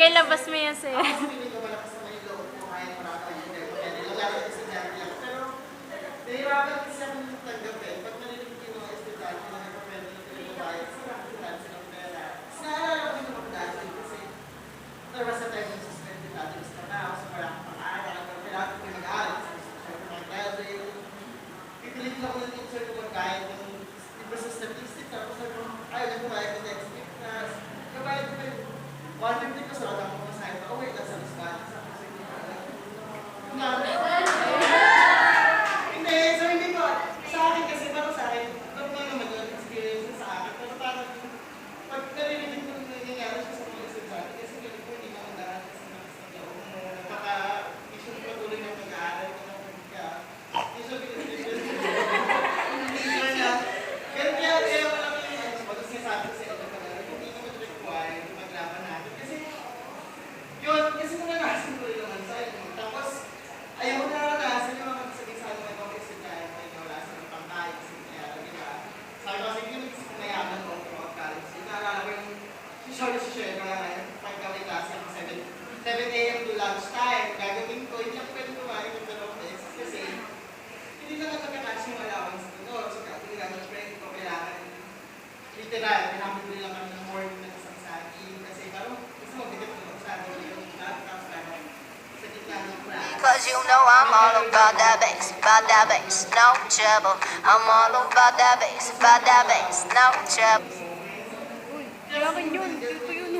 Sige, labas mo yan sa'yo. Ako feeling ko malakas naman yung loob ko kahit marami yung demo. Kaya nilalaro ko sa demo lang. Pero, nahirapan kasi akong tanggapin. Pag narinig ko yung mga estudyante na nagpapwede na pinagbabayad sa kakitan silang pera. Mas naalala ko yung mga dati kasi there was a time na suspended natin sa tao sa parang pang-aaral. Pero kailangan ko yung mag-aaral kasi gusto ko mga graduate. Pipilit lang ko ng teacher ko magkaya ng libro sa statistics. Tapos sabi ko, ayaw na kumayag ng next week na kabayad ko pa yung 150 ko sa wala akong masahe pa. Oh wait, that's a discount. Sabi ko sa inyo, hindi, so hindi ko. Sa akin kasi, parang sa akin, normal naman yung experience sa akin. Pero parang, pag narinig ko nangyayari siya sa mga estudyante, kasi ganun ko, hindi naman daan kasi nakasagaw mo. Napaka-issue ko patuloy ng pag-aaral ko ng pagka. Usually, kaya wala ko yung ano, pag sinasabi ko sa inyo pag-aaral, hindi naman required yung maglaban natin. Kasi, yun, kasi naranasan ko rin naman sa inyo. Tapos, ayaw ko naranasan yung mga sabihin sa ano, may mga estudyante na wala silang pangkain kasi kaya, di ba? Sabi ko kasi, yun, kasi mayaman ko ako mga college. Yung naalala ko yung, si Shell na ngayon, pagkawin kasi ako 7 a.m. to lunch time. Gagawin ko, hindi ako pwede kumain ng dalawang beses kasi hindi naman magkakasya yung allowance ko doon. So, hindi naman friend ko, kailangan literal, pinamit ko lang kami ng morning ng isang saging. Kasi parang, gusto mo, bigat ko sa saging yung laptop, parang sa gitna ng class. Cause you know I'm all about that bass, no trouble. I'm all about that bass, no trouble. Uy, kaya akin yun. Ito yun.